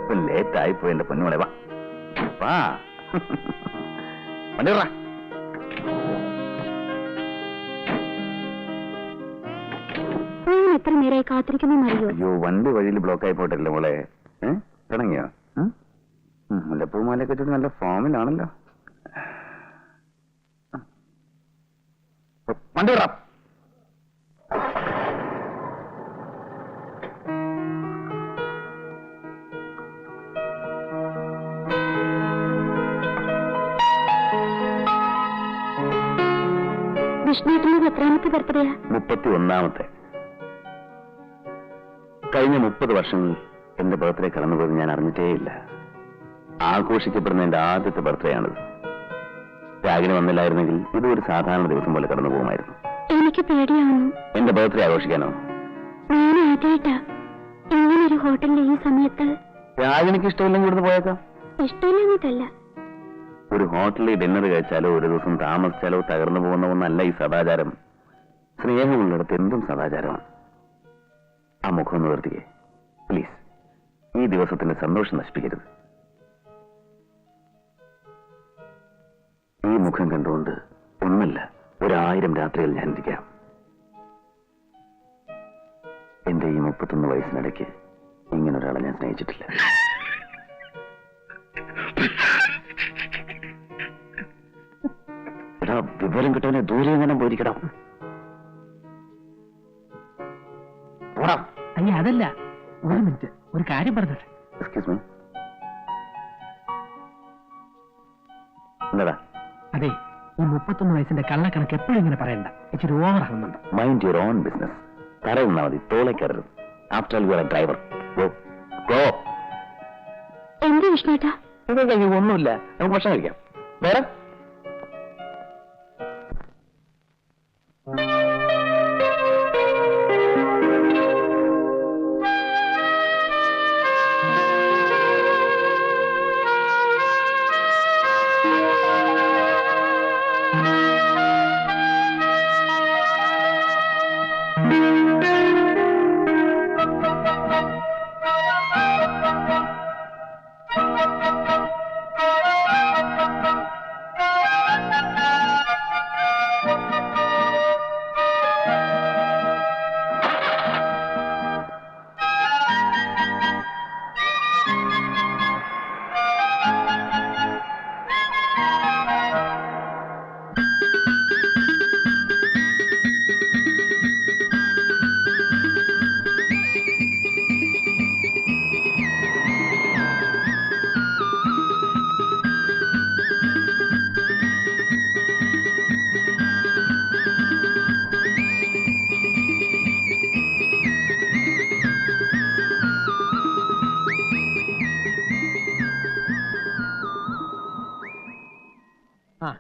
അല്പം ലേറ്റ് ആയിപ്പോയി എന്റെ പൊന്നുമോളെ. വാ വാ, വണ്ടി വിടറാ. എത്ര നേരമായി കാത്തിരിക്കുന്നറിയോ? അയ്യോ, വണ്ടി വഴിയിൽ ബ്ലോക്ക് ആയി പോയിട്ടില്ല മോളെ. തുടങ്ങിയോ? മുല്ലപ്പൂമാലയൊക്കെ ചൂട് നല്ല ഫോമിലാണല്ലോ. വണ്ടി വിടാം. വിഷ്ണുവിന്റെ എത്രാമത്തെ ബർത്ത്ഡേയാ? 31ാമത്തെ. കഴിഞ്ഞ 30 വർഷങ്ങൾ എന്റെ ബർത്ത്ഡേ കടന്നുപോയത് ഞാൻ അറിഞ്ഞിട്ടേയില്ല. ആഘോഷിക്കപ്പെടുന്ന എന്റെ ആദ്യത്തെ ബർത്ത്ഡേ ആണിത്. രാഗിന് വന്നില്ലായിരുന്നെങ്കിൽ ഇതും ഒരു സാധാരണ ദിവസം പോലെ കടന്നു പോകുമായിരുന്നു. എനിക്ക് പേടിയാവുന്നു. എന്റെ ബർത്ത്ഡേ ആഘോഷിക്കാനോ? ഞാൻ ആദ്യമായിട്ടാ ഇങ്ങനൊരു ഹോട്ടലിൽ ഈ സമയത്ത്. രാഗിനിക്ക് ഇഷ്ടമില്ലെങ്കിൽ ഇവിടുന്ന് പോയേക്കാം. ഇഷ്ടമില്ലെന്നിട്ടല്ല, ഒരു ഹോട്ടലിൽ ഡിന്നർ കഴിച്ചാലോ ഒരു ദിവസം താമസിച്ചാലോ തകർന്നു പോകുന്ന ഒന്നല്ല ഈ സദാചാരം. സ്നേഹമുള്ളിടത്ത് എന്തും സദാചാരമാണ്. ആ മുഖം ഒന്ന് നിർത്തിക്കേ പ്ലീസ്. ഈ ദിവസത്തിന്റെ സന്തോഷം നശിപ്പിക്കരുത്. ഈ മുഖം കണ്ടുകൊണ്ട് ഒന്നല്ല 1000 രാത്രികൾ ഞാൻ ഇരിക്കാം. എന്റെ ഈ 31 വയസ്സിനിടയ്ക്ക് ഇങ്ങനൊരാളെ ഞാൻ സ്നേഹിച്ചിട്ടില്ല. എടാ, വിവരം കിട്ടവനെ ദൂരെ എങ്ങനെ പോയിരിക്കടാ. അയ്യ, അതല്ല, ഒരു മിനിറ്റ്, ഒരു കാര്യം പറഞ്ഞോട്ടെ. Excuse me. എന്താടാ? അതെ, ഈ 31 വയസ്സിന്റെ കള്ളക്കണക്ക് എപ്പോഴും ഇങ്ങനെ പറയണ്ട, ഇച്ചിരി ഓവർ ആവുന്നുണ്ട്. Mind your own business. തറയുന്നാ മതി, തോളേക്കരുത്. After all you are a driver. Go go. എന്താ വിഷ്ണുട്ടാ? ഒന്നുമില്ല, നമുക്ക് ഭക്ഷണം കഴിക്കാം. വേറെ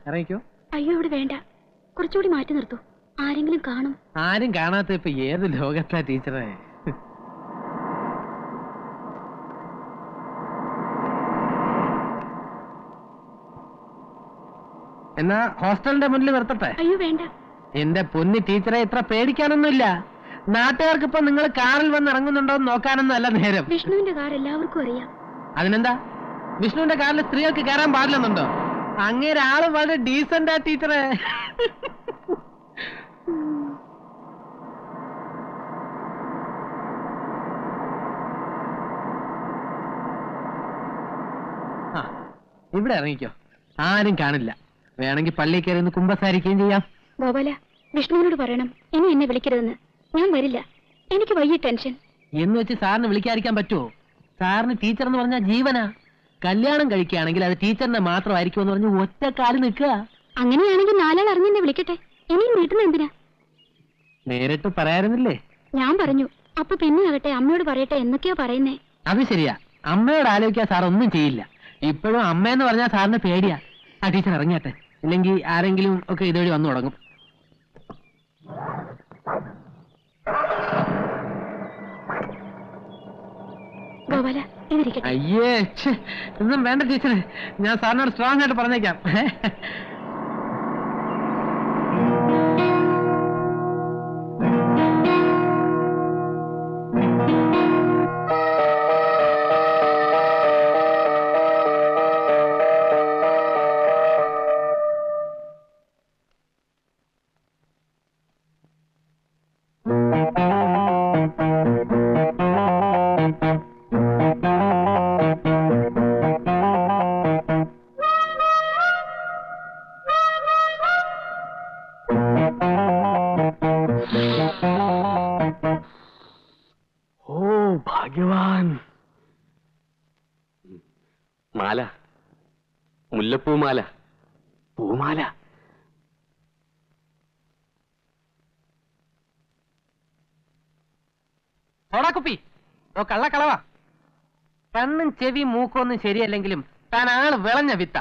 ഇറങ്ങിക്കോ. അയ്യോ, ഇവിടെ വേണ്ട, കുറച്ചുകൂടി മാറ്റി നിർത്തൂ. ആരെങ്കിലും കാണും. ആരും കാണാത്ത ഇപ്പൊ ഏത് ലോകത്താ ടീച്ചറെ? എന്നാ ഹോസ്റ്റലിന്റെ മുന്നിൽ നിർത്തട്ടെ? അയ്യോ വേണ്ട. എന്റെ പൊന്നി ടീച്ചറെ, ഇത്ര പേടിക്കാനൊന്നുമില്ല. നാട്ടുകാർക്ക് ഇപ്പൊ നിങ്ങൾ കാറിൽ വന്ന് ഇറങ്ങുന്നുണ്ടോ എന്ന് നോക്കാനൊന്നും അല്ല നേരം. വിഷ്ണുവിന്റെ കാർ എല്ലാവർക്കും അറിയാം. അതിനെന്താ? വിഷ്ണുവിന്റെ കാറിൽ സ്ത്രീകൾക്ക് കയറാൻ പാടില്ലെന്നുണ്ടോ? അങ്ങനെ ആള് വളരെ ഡീസന്റാ ടീച്ചറെ. ഇവിടെ ഇറങ്ങിക്കോ, ആരും കാണില്ല. വേണമെങ്കിൽ പള്ളിയിൽ കയറി ഒന്ന് കുമ്പസാരിക്കുകയും ചെയ്യാം. ഗോപാല, വിഷ്ണുവിനോട് പറയണം ഇനി എന്നെ വിളിക്കരുതെന്ന്. ഞാൻ വരില്ല, എനിക്ക് വയ്യ ടെൻഷൻ. എന്ന് വെച്ച് സാറിന് വിളിക്കാതിരിക്കാൻ പറ്റുമോ? സാറിന് ടീച്ചർ എന്ന് പറഞ്ഞാൽ ജീവനാ. കല്യാണം കഴിക്കുകയാണെങ്കിൽ അത് ടീച്ചറിനെ മാത്രമായിരിക്കും എന്ന് പറഞ്ഞ് ഒറ്റക്കാലം നിൽക്കുക. അങ്ങനെയാണെങ്കിൽ 4 ആൾ അറിഞ്ഞെന്നെ വിളിക്കട്ടെ. ഇനിയും വീട്ടിൽ എന്തിനാ? നേരിട്ട് പറയാറുന്നില്ലേ? ഞാൻ പറഞ്ഞു. അപ്പൊ പിന്നെ ആകട്ടെ അമ്മയോട് പറയട്ടെ എന്നൊക്കെയാ പറയുന്നേ. അത് ശരിയാ, അമ്മയോട് ആലോചിക്കാൻ സാർ ഒന്നും ചെയ്യില്ല. ഇപ്പോഴും അമ്മയെന്ന് പറഞ്ഞാൽ സാറിന് പേടിയാ. ആ ടീച്ചർ ഇറങ്ങിയാട്ടെ, ഇല്ലെങ്കിൽ ആരെങ്കിലും ഒക്കെ ഇതുവഴി വന്നു തുടങ്ങും. ഗോപാല, ഇതിരിക്കട്ടെ. അയ്യേ, ഒന്നും വേണ്ട ടീച്ചറെ, ഞാൻ സാറിനോട് സ്ട്രോങ് ആയിട്ട് പറഞ്ഞേക്കാം. മാല, മുല്ലപ്പൂമാല, പൂമാല. സോടാക്കുപ്പി, ഓ കള്ളക്കളവാ. കണ്ണും ചെവി മൂക്കൊന്നും ശരിയല്ലെങ്കിലും താൻ ആള് വിളഞ്ഞ വിത്ത.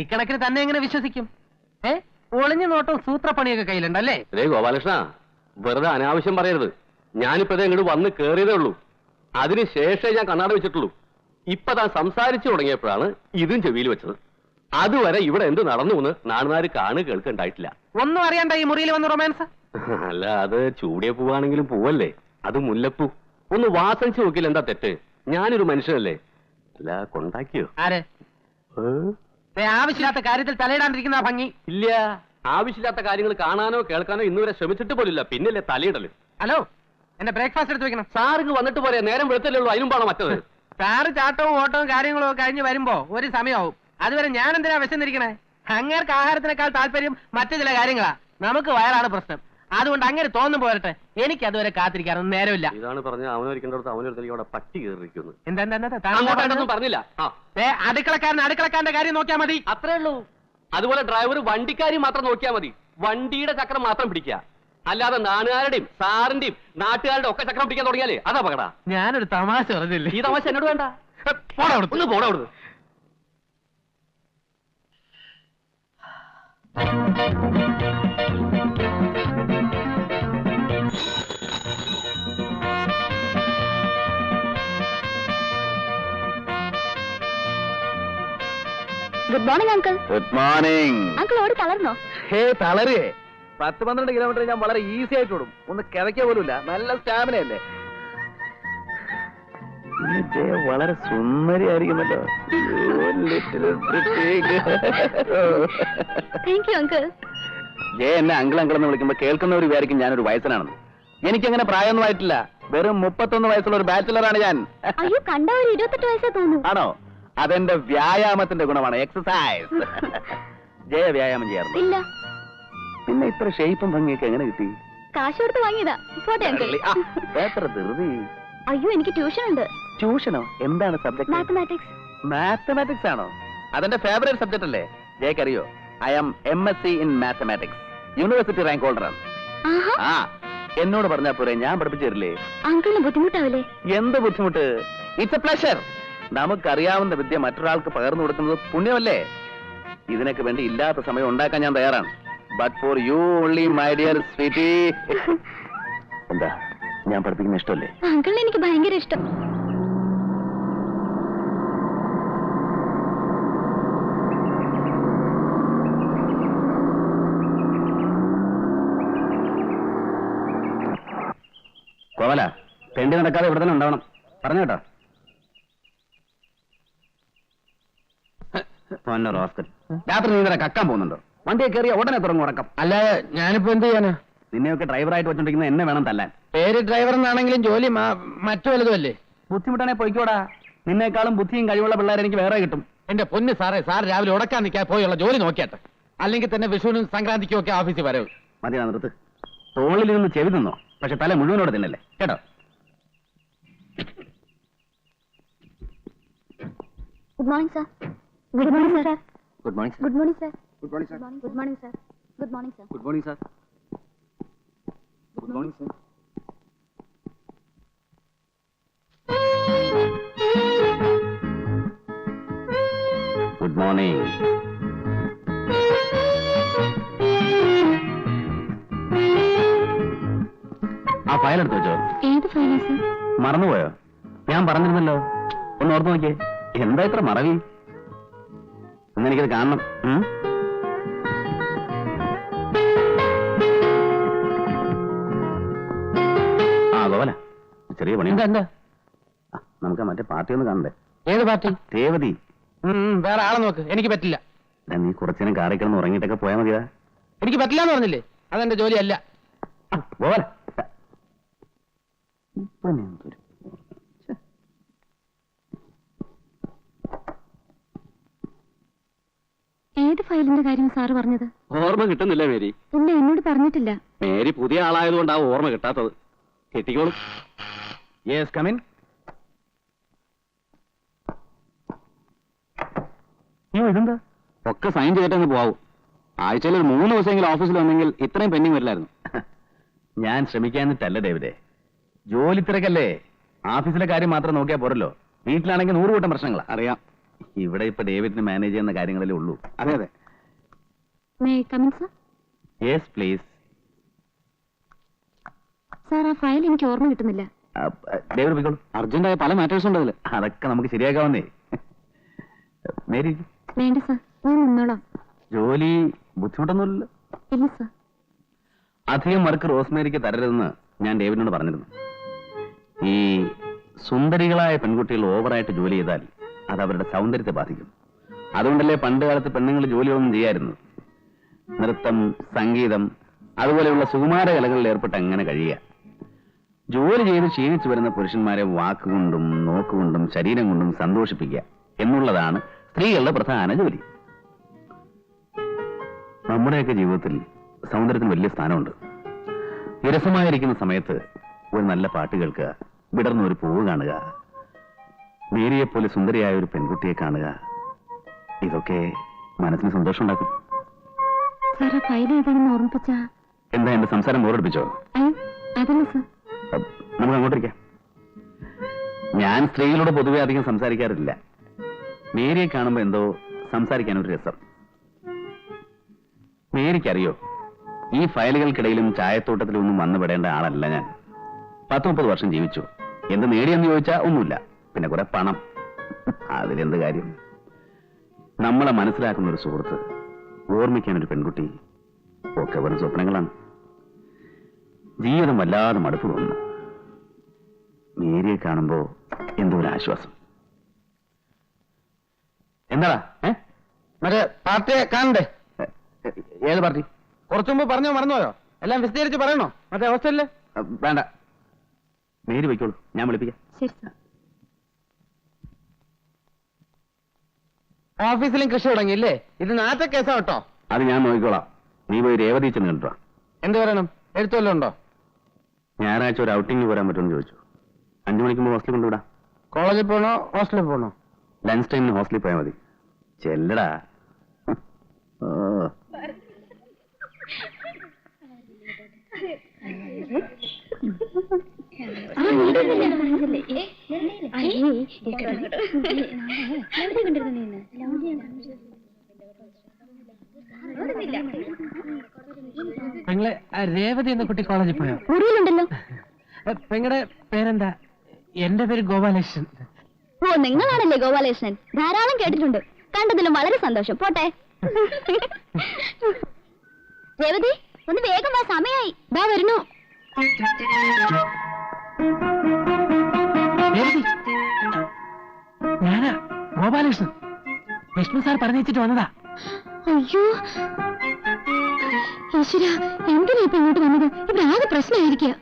ഇക്കണക്കിന് തന്നെ എങ്ങനെ വിശ്വസിക്കും? ഒളിഞ്ഞു നോട്ടം സൂത്രപ്പണിയൊക്കെ കയ്യിലുണ്ടല്ലേ? അതേ ഗോപാലകൃഷ്ണ, വെറുതെ അനാവശ്യം പറയരുത്. ഞാനിപ്പോ ഇങ്ങോട്ട് വന്ന് കേറിയതേ ഉള്ളൂ. അതിനുശേഷമേ ഞാൻ കണ്ണാട വെച്ചിട്ടുള്ളൂ. ഇപ്പൊ താൻ സംസാരിച്ചു തുടങ്ങിയപ്പോഴാണ് ഇതും ചെവിയിൽ വെച്ചത്. അതുവരെ ഇവിടെ എന്ത് നടന്നു എന്ന് നാടുനാര് കേൾക്കുണ്ടായിട്ടില്ല. ഒന്നും അറിയണ്ട ഈ മുറിയിൽ വന്ന് റൊമാൻസ്. അല്ല, അത് ചൂടിയ പൂവാണെങ്കിലും പൂവല്ലേ, അത് മുല്ലപ്പൂ. ഒന്ന് വാസനിച്ച് നോക്കില്ല, എന്താ തെറ്റ്? ഞാനൊരു മനുഷ്യനല്ലേ. അല്ല, കൊണ്ടാക്കിയോ? ആരെ? ആവശ്യമില്ലാത്ത കാര്യത്തിൽ തലയിടാണ്ടിരിക്കുന്ന ഭംഗി ഇല്ല. ആവശ്യമില്ലാത്ത കാര്യങ്ങൾ കാണാനോ കേൾക്കാനോ ഇന്നുവരെ ശ്രമിച്ചിട്ട് പോലില്ല, പിന്നല്ലേ തലയിടല്. ഹലോ, എന്റെ ബ്രേക്ക്ഫാസ്റ്റ് എടുത്ത് വെക്കണം. സാറിങ് വന്നിട്ട് പോരെ, നേരം വെളുത്തല്ലേ ഉള്ളൂ, അതിനും പാടാ മറ്റത്. സാറ് ചാട്ടവും ഓട്ടവും കാര്യങ്ങളും ഒക്കെ കഴിഞ്ഞ് വരുമ്പോ ഒരു സമയമാവും. അതുവരെ ഞാൻ എന്തിനാ വിശന്നിരിക്കണേ? അങ്ങേർക്ക് ആഹാരത്തിനേക്കാൾ താല്പര്യം മറ്റു ചില കാര്യങ്ങളാ. നമുക്ക് വയറാണ് പ്രശ്നം. അതുകൊണ്ട് അങ്ങനെ തോന്നും പോരട്ടെ. എനിക്ക് അതുവരെ കാത്തിരിക്കാനൊന്നും നേരമില്ല. ഇതാണ് പറഞ്ഞ അവനൊരിക്കേണ്ടടുത്ത് അവനൊരുത്തലേക്ക് അവിടെ പട്ടി കയറിയിരിക്കുന്നു. എന്താ പറഞ്ഞില്ല. അടുക്കളക്കാരന്റെ കാര്യം നോക്കിയാൽ മതി, അത്രേ ഉള്ളൂ. അതുപോലെ ഡ്രൈവർ വണ്ടിക്കാരി മാത്രം നോക്കിയാൽ മതി. വണ്ടിയുടെ ചക്രം മാത്രം പിടിക്കുക, അല്ലാതെ നാട്ടുകാരുടെയും സാറിന്റെയും നാട്ടുകാരുടെ ഒക്കെ ചക്രം പിടിക്കാൻ തുടങ്ങിയാലേ അത് അപകട. ഞാനൊരു തമാശ പറഞ്ഞില്ലേ? ഈ തമാശ എന്നോട് വേണ്ട. ഒന്ന് പോടാ അവിടുന്ന്. Good morning uncle. Good morning. Uncle ഓടി തളർന്നോ? തളരേ 10-12 കിലോമീറ്റർ ഞാൻ വളരെ ഈസി ആയിട്ട് ഓടും. ഒന്ന് കിതയ്ക്ക പോലുമില്ല. നല്ല സ്റ്റാമിന അല്ലേ? വളരെ സുന്ദരിയായിരിക്കുന്നല്ലോ. Thank you uncle. ജയ എന്നെ അങ്കിൾ അങ്കിൾ എന്ന് വിളിക്കുമ്പോ കേൾക്കുന്നവർ വിചാരിക്കും ഞാനൊരു വയസ്സനാണെന്ന്. എനിക്കങ്ങനെ പ്രായമൊന്നും ആയിട്ടില്ല. വെറും 31 വയസ്സുള്ള ഒരു ബാച്ചിലറാണ് ഞാൻ. അയ്യോ, കണ്ട ഒരു 28 വയസ്സേ തോന്നുന്നു. ആണോ? അതെന്റെ വ്യായാമത്തിന്റെ ഗുണമാണ്, എക്സസൈസ്. ജയ വ്യായാമം ചെയ്യാറുണ്ട്? ഇല്ല. പിന്നെ ഇത്ര ഷേപ്പും ഭംഗിയൊക്കെ എങ്ങനെ കിട്ടി? കാശ് കൊടുത്ത് വാങ്ങിയതാ. പോട്ടെ അങ്കിൾ. എത്ര ധൃതി. അയ്യോ, എനിക്ക് ട്യൂഷൻ ഉണ്ട്. ട്യൂഷനോ? എന്താണ് സബ്ജക്ട്? മാത്തമാറ്റിക്സ്. മാത്തമാറ്റിക്സ് ആണോ? അതെന്റെ ഫേവറേറ്റ് സബ്ജക്ട് അല്ലേ? ജയക്കറിയോ, I am MSc in mathematics. University rank ഹോൾഡറാണ്. ആ, എന്നോട് പറഞ്ഞാ പോരെ, ഞാൻ പഠിപ്പിച്ചു തരില്ലേ? അങ്കിളിന് ബുദ്ധിമുട്ടാവില്ലേ? എന്ത് ബുദ്ധിമുട്ട്? It's A pleasure. നമുക്കറിയാവുന്ന വിദ്യ മറ്റൊരാൾക്ക് പകർന്നു കൊടുക്കുന്നത് പുണ്യമല്ലേ? ഇതിനൊക്കെ വേണ്ടി ഇല്ലാത്ത സമയം ഉണ്ടാക്കാൻ ഞാൻ തയ്യാറാണ്. But for you only, my dear sweetie. എന്താ, ഞാൻ പഠിപ്പിക്കുന്ന ഇഷ്ടമല്ലേ? അങ്കിളിനെ എനിക്ക് ഭയങ്കര ഇഷ്ടം. കോവല, തെണ്ടി നടക്കാതെ ഇവിടെ തന്നെ ഉണ്ടാവണം. പറഞ്ഞു കേട്ടോ. രാത്രി നീ ഇന്നലെ കക്കാൻ പോകുന്നുണ്ടോ? വണ്ടിയെ കയറിയ ഉടനെ തുടങ്ങും ഉറക്കം. അല്ല, ഞാനിപ്പോ എന്ത് ചെയ്യാനാ? നിന്നെയൊക്കെ ഡ്രൈവറായിട്ട് വെച്ചോണ്ടിരിക്കുന്ന എന്നെ വേണം തല്ലാൻ. പേര് ഡ്രൈവർ എന്നാണെങ്കിലും ജോലി മറ്റു വലുതും അല്ലേ? ബുദ്ധിമുട്ടാണെ പോയിക്കോടാ. നിന്നേക്കാളും ബുദ്ധിയും കഴിവുള്ള പിള്ളേരെ എനിക്ക് വേറെ കിട്ടും. എന്റെ പൊന്ന് സാറേ, സാർ രാവിലെ ഉടക്കാൻ നിൽക്കാൻ പോയുള്ള ജോലി നോക്കിയാട്ടെ. അല്ലെങ്കിൽ തന്നെ വിഷുവിനും സംക്രാന്തിക്കും ഒക്കെ ഓഫീസിൽ വരവ്. മതി, നിർത്ത്. തോളിൽ നിന്ന് ചെവി തിന്നോ, പക്ഷെ തല മുഴുവനോടെ തിന്നല്ലേ കേട്ടോ. Good morning sir. Good morning sir. Good morning. Good morning sir. Good morning sir. Good morning sir. Good morning sir. Good morning sir. Good morning sir. Good morning. ആ ഫയൽ എടുത്ത് വെച്ചോ. ഏത് ഫയലാ സർ? മറന്നുപോയോ? ഞാൻ പറഞ്ഞിരുന്നല്ലോ, ഒന്ന് ഓർത്ത് നോക്കിയേ. എന്താ ഇത്ര മറവി? ഇന്നെനിക്കത് കാണണം. ആ ഗോവല, ചെറിയ പണി. എന്താ? നമുക്ക് മറ്റേ പാർട്ടി ഒന്ന് കാണണ്ടേ? ഏത് പാർട്ടി? രേവതി. വേറെ ആളെ നോക്ക്, എനിക്ക് പറ്റില്ല. നീ കുറച്ചേരം കാറി കിടന്ന് ഉറങ്ങിയിട്ടൊക്കെ പോയാൽ മതിയാ. എനിക്ക് പറ്റില്ല എന്ന് പറഞ്ഞില്ലേ? അതെന്റെ ജോലിയല്ല. ഗോവല, ഏത് ഫയലിന്റെ കാര്യം സാറ് പറഞ്ഞത്? ഓർമ്മ കിട്ടുന്നില്ല മേരി. ഇല്ല, എന്നോട് പറഞ്ഞിട്ടില്ല. മേരി പുതിയ ആളായതുകൊണ്ട് ആ ഓർമ്മ കിട്ടാത്തത്. കിട്ടിക്കോളും. Yes, come in. ഇതെന്താ? ഒക്കെ സൈൻ ചെയ്തിട്ടങ്ങ് പോവും. ആഴ്ചയിൽ ഒരു 3 ദിവസമെങ്കിലും ഓഫീസിൽ വന്നെങ്കിൽ ഇത്രയും പെൻഡിങ് വരില്ലായിരുന്നു. ഞാൻ ശ്രമിക്കാന്നിട്ടല്ല ഡേവിഡേ, ജോലി തിരക്കല്ലേ. ഓഫീസിലെ കാര്യം മാത്രം നോക്കിയാൽ പോരല്ലോ, വീട്ടിലാണെങ്കിൽ 100 കൂട്ടം പ്രശ്നങ്ങളാ. അറിയാം. ഇവിടെ ഇപ്പൊ ഡേവിഡിന് മാനേജ് ചെയ്യുന്ന കാര്യങ്ങളല്ലേ ഉള്ളൂ. അതെ അതെ. May I come in sir? Yes please. Sir, ആ ഫയൽ എനിക്ക് ഓർമ്മ കിട്ടുന്നില്ല. ഡേവിഡ് പോയിക്കോളൂ. അർജന്റായ പല മാറ്റേഴ്സ് ഉണ്ട് അതിൽ. അതൊക്കെ നമുക്ക് ശരിയാക്കാവുന്നേ. മേരി, വേണ്ട സാർ, ഞാൻ നിന്നോളാം. ജോലി ബുദ്ധിമുട്ടൊന്നുമില്ലല്ലോ? ഇല്ല സാർ. അധികം വർക്ക് റോസ്മേരിക്ക് തരരുതെന്ന് ഞാൻ ഡേവിഡിനോട് പറഞ്ഞിരുന്നു. ഈ സുന്ദരികളായ പെൺകുട്ടികൾ ഓവറായിട്ട് ജോലി ചെയ്താൽ അത് അവരുടെ സൗന്ദര്യത്തെ ബാധിക്കും. അതുകൊണ്ടല്ലേ പണ്ട് കാലത്ത് പെണ്ണുങ്ങൾ ജോലിയൊന്നും ചെയ്യായിരുന്നു. നൃത്തം, സംഗീതം, അതുപോലെയുള്ള സുകുമാര കലകളിൽ ഏർപ്പെട്ട് അങ്ങനെ കഴിയുക. ജോലി ചെയ്ത് ക്ഷീണിച്ചു വരുന്ന പുരുഷന്മാരെ വാക്കുകൊണ്ടും നോക്കുകൊണ്ടും ശരീരം കൊണ്ടും സന്തോഷിപ്പിക്കുക എന്നുള്ളതാണ് സ്ത്രീകളുടെ പ്രധാന ജോലി. നമ്മുടെയൊക്കെ ജീവിതത്തിൽ സൗന്ദര്യത്തിന് വലിയ സ്ഥാനമുണ്ട്. വിരസമായിരിക്കുന്ന സമയത്ത് ഒരു നല്ല പാട്ട് കേൾക്കുക, വിടർന്ന ഒരു പൂവ് കാണുക, മേരിയെപ്പോലെ സുന്ദരിയായ ഒരു പെൺകുട്ടിയെ കാണുക, ഇതൊക്കെ മനസ്സിന് സന്തോഷം ഉണ്ടാക്കും. സാർ, ആ ഫയൽ ഏതാണെന്ന് ഓർമ്മിപ്പിച്ചാ? എന്താ എന്റെ സംസാരം ബോറടിപ്പിച്ചോ? അയ്യോ, അതല്ല സാർ. നമുക്ക് അങ്ങോട്ടിരിക്കാം. ഞാൻ സ്ത്രീകളോട് പൊതുവെ അധികം സംസാരിക്കാറില്ല. മേരിയെ കാണുമ്പോ എന്തോ സംസാരിക്കാനൊരു രസം. മേരിക്കറിയോ, ഈ ഫയലുകൾക്കിടയിലും ചായത്തോട്ടത്തിലും ഒന്നും വന്നുപെടേണ്ട ആളല്ല ഞാൻ. 10-30 വർഷം ജീവിച്ചു. എന്ത് നേടിയെന്ന് ചോദിച്ചാൽ ഒന്നുമില്ല, പിന്നെ കുറെ പണം. അതിലെന്ത് കാര്യം? നമ്മളെ മനസ്സിലാക്കുന്ന ഒരു സുഹൃത്ത്, ഓർമ്മിക്കാൻ ഒരു പെൺകുട്ടി, ഒക്കെ വെറും സ്വപ്നങ്ങളാണ്. ജീവിതം വല്ലാതെ മടുപ്പ് തോന്നുന്നു. മേരിയെ കാണുമ്പോ എന്തോ ഒരു ആശ്വാസം. എന്താടാ? മറ്റേ പാർട്ടിയെ കാണണ്ടേ? ഏത് പാർട്ടി? കുറച്ചു മുമ്പ് പറഞ്ഞോ, മറന്നുപോയോ? എല്ലാം വിശദീകരിച്ച് പറയണോ? മറ്റേ ഹോസ്റ്റലില്? വേണ്ട, മേരി വയ്ക്കോളൂ, ഞാൻ വിളിപ്പിക്കാം. ശരി സാർ. ഓഫീസിലും കൃഷി തുടങ്ങിയില്ലേ? ഇത് നാറ്റ കേസാ കേട്ടോ. അത് ഞാൻ നോക്കിക്കോളാം. നീ പോയി രേവതി ചെന്ന് കണ്ടോ. എന്ത് പറയണം? എഴുത്തുവല്ലോ ഉണ്ടോ? ഞായറാഴ്ച ഒരു ഔട്ടിംഗ് പോരാൻ പറ്റുമെന്ന് ചോദിച്ചു. 5 മണിക്ക് മുമ്പ് ഹോസ്റ്റലിൽ കൊണ്ടുവിടാം. കോളേജിൽ പോകണോ ഹോസ്റ്റലിൽ പോകണോ? ലഞ്ച് ടൈമിന് ഹോസ്റ്റലിൽ പോയാൽ മതി. ചെല്ലടാ. ഓ, പെങ്ങളെ, രേവതി എന്ന കുട്ടി കോളേജിൽ പോയോ? മുറിയിലുണ്ടല്ലോ. പെങ്ങളുടെ പേരെന്താ? എന്റെ പേര് ഗോപാലകൃഷ്ണൻ. ഓ, നിങ്ങളാണല്ലേ ഗോപാലകൃഷ്ണൻ? ധാരാളം കേട്ടിട്ടുണ്ട്. കണ്ടതിലും വളരെ സന്തോഷം. പോട്ടെ. രേവതി, ഒന്ന് വേഗം വാ, സമയായി. ദാ വരുന്നു. രേവതി, ഞാനാ ഗോപാലകൃഷ്ണൻ. വിഷ്ണു സാർ പറഞ്ഞിട്ട് വന്നതാ. അയ്യോ ഈശ്വര, എന്തിനാ ഇപ്പൊ ഇങ്ങോട്ട് വന്നത്? ഇവിടെ ആകെ പ്രശ്നമായിരിക്കുക.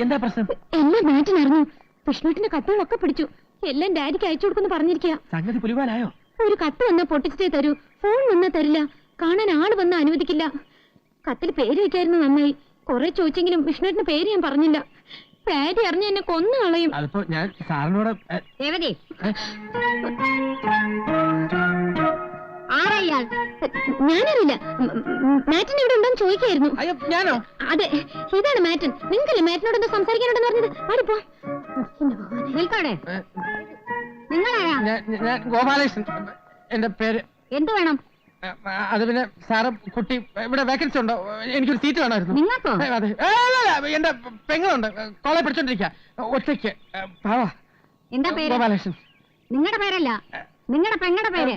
എന്താ പ്രശ്നം? എല്ലാം മാറ്റിനറിഞ്ഞു. വിഷ്ണുട്ടിന്റെ കത്തുകളൊക്കെ പിടിച്ചു. എല്ലാം ഡാഡിക്ക് അയച്ചു കൊടുക്കുന്നു പറഞ്ഞിരിക്കുക. സംഗതി പുലിവാലായോ? ഒരു കത്ത് വന്നാ പൊട്ടിച്ചിട്ടേ തരൂ, ഫോൺ വന്നാ തരില്ല, കാണാൻ ആള് വന്നാ അനുവദിക്കില്ല. കത്തിൽ പേര് വെക്കായിരുന്നു നന്നായി. കുറെ ചോദിച്ചെങ്കിലും വിഷ്ണുട്ടിന്റെ പേര് ഞാൻ പറഞ്ഞില്ല. ഡാഡി അറിഞ്ഞ എന്നെ കൊന്നു കളയും. അതിപ്പോ ഞാൻ സാറിനോട് രേവതി, ആരയ്യാൾ? ഞാനറിയില്ല. മാറ്റൻ ഇവിടെ ഉണ്ടോന്ന് ചോദിക്കായിരുന്നു. അയ്യോ, ഞാനോ? അതെ, ഇതാണ് മാറ്റൻ. നിങ്ങൾക്കല്ലേ മാറ്റിനോട് എന്തോ സംസാരിക്കാനുണ്ടെന്ന് പറഞ്ഞത്? ആടിപ്പോ നിൽക്കണേ. നിങ്ങളാരാ? ഞാൻ ഗോപാലകൃഷ്ണൻ. എന്റെ പേര്. എന്ത് വേണം? അത് പിന്നെ സാറ് കുട്ടി ഇവിടെ വേക്കൻസി ഉണ്ടോ? എനിക്കൊരു സീറ്റ് വേണമായിരുന്നു. നിങ്ങൾക്കോ? അതെ. എന്റെ പെങ്ങളുണ്ട്, കോളേജ് പഠിച്ചോണ്ടിരിക്കുക, ഒറ്റയ്ക്ക്. എന്താ പേര്? ഗോപാലകൃഷ്ണൻ. നിങ്ങളുടെ പേരല്ല, നിങ്ങളുടെ പെങ്ങളുടെ പേര്.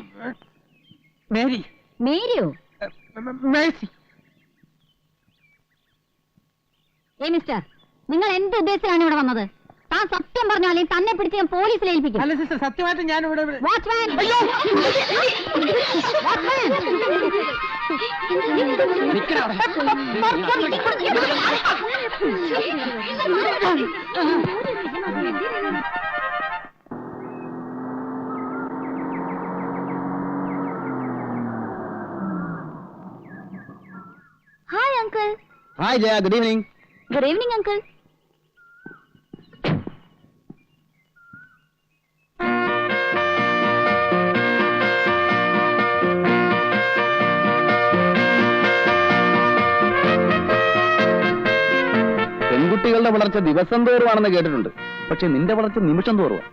മേരി. മേരിയോ? മേഴ്സി. മിസ്റ്റർ, നിങ്ങൾ എന്ത് ഉദ്ദേശത്തിലാണ് ഇവിടെ വന്നത്? താൻ സത്യം പറഞ്ഞാലേ തന്നെ പിടിച്ച് ഞാൻ പോലീസിൽ ഏൽപ്പിക്കും. അല്ല സിസ്റ്റർ, സത്യമായിട്ട് ഞാൻ ഇവിടെ watchman! Hi uncle. Hi Jaya, good evening. Good evening uncle. സ്ത്രീകളുടെ വളർച്ച ദിവസം തോറുവാണെന്ന് കേട്ടിട്ടുണ്ട്. പക്ഷെ നിന്റെ വളർച്ച നിമിഷം തോറുവാ.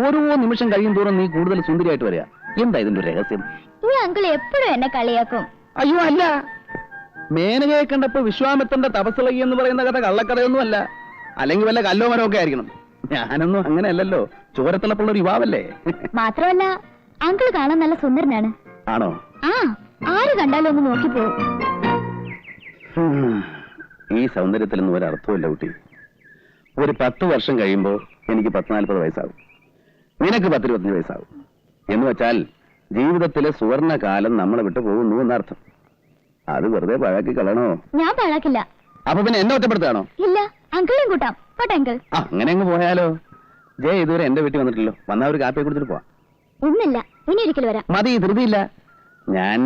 ഓരോ നിമിഷം കഴിയും തോറും നീ കൂടുതൽ സുന്ദരിയായിട്ട് വരിക. എന്താ ഇതിന്റെ ഒരു രഹസ്യം? ഈ അങ്കിൾ എപ്പോഴും എന്നെ കളിയാക്കും. അയ്യോ അല്ല, മേനകയെ കണ്ടപ്പോ വിശ്വാമിത്രന്റെ തപസ്സിളകി എന്ന് പറയുന്ന കഥ കള്ളക്കഥയൊന്നുമല്ല. അല്ലെങ്കിൽ വല്ല കല്ലോ മരോ ഒക്കെ ആയിരിക്കണം. ഞാനൊന്നും അങ്ങനെ അല്ലല്ലോ, ചോരത്തിളപ്പുള്ള ഒരു യുവാവല്ലേ. മാത്രമല്ല അങ്കിൾ കാണാൻ നല്ല സുന്ദരനാണ്. ആണോ? ആ, ആര് കണ്ടാലും ഒന്ന് നോക്കിപ്പോ. ഈ സൗന്ദര്യത്തിലൊന്നും ഒരർത്ഥമില്ല കുട്ടി. ഒരു 10 വർഷം കഴിയുമ്പോ എനിക്ക് 40 വയസ്സാകും, നിനക്ക് 25 വയസ്സാകും. എന്ന് വെച്ചാൽ ജീവിതത്തിലെ സുവർണ കാലം നമ്മളെ വിട്ടു പോകുന്നു എന്നർത്ഥം. അത് വെറുതെ പഴക്കി കളയണോ? ഞാൻ പാഴാക്കില്ല. അപ്പൊ പിന്നെ എന്നെ ഒറ്റപ്പെടുത്താണോ? ഇല്ല, അങ്കിളും കൂട്ടാം. പോട്ടെ അങ്കിൾ. അങ്ങനെ അങ്ങ് പോയാലോ? ജയ ഇതുവരെ എന്റെ വീട്ടിൽ വന്നിട്ടില്ലല്ലോ. വന്നാ ഒരു കാപ്പിയെ കൊടുത്തിട്ട് പോവാം. ഇന്നില്ല, ഇനി ഒരിക്കൽ വരാം. മതി, ധൃതിയില്ല. ഞാൻ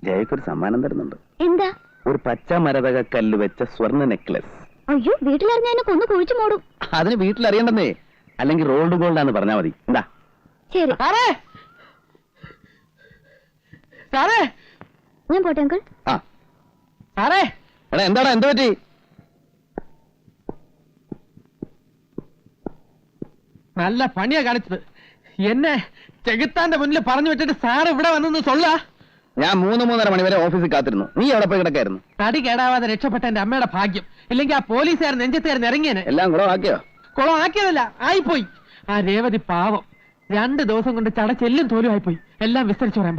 ജയക്കൊരു സമ്മാനം തരുന്നുണ്ട്. എന്താ? ഒരു പച്ച മരതക കല്ല് വെച്ച സ്വർണ്ണ നെക്ലസ്. അയ്യോ, വീട്ടിലറിഞ്ഞ എന്നെ കൊന്നു കുഴിച്ചു മൂടും. അതിന് വീട്ടിലറിയണ്ടെന്നേ, അല്ലെങ്കിൽ റോൾഡ് ഗോൾഡാന്ന് പറഞ്ഞാൽ മതി. എന്താ? ശരി, സാറേ, സാറേ, ഞാൻ പോട്ടെ അങ്കിൾ. ആ സാറേ, എടാ എന്താടാ, എന്ത് പറ്റി? നല്ല പണിയാ കാണിച്ചത്. എന്നെ ചെകുത്താന്റെ മുന്നിൽ പറഞ്ഞു വെച്ചിട്ട് സാർ ഇവിടെ വന്നെന്ന് സൊല്ല. ഞാൻ 3-3:30 മണി വരെ ഓഫീസിൽ കാത്തിരുന്നു. നീ എവിടെ പോയി കിടക്കായിരുന്നു? തടി കേടാവാതെ രക്ഷപ്പെട്ട എന്റെ അമ്മയുടെ ഭാഗ്യം. ഇല്ലെങ്കിൽ ആ പോലീസുകാരൻ നെഞ്ചത്തുകാരൻ ഇറങ്ങിയേനെ. എല്ലാം കുളമാക്കിയോ? കുളം ആക്കിയതല്ല, ആയിപ്പോയി. ആ രേവതി പാവം 2 ദിവസം കൊണ്ട് ചടച്ചെല്ലും തോലും ആയിപ്പോയി. എല്ലാം വിസ്തരിച്ചു പറയാം.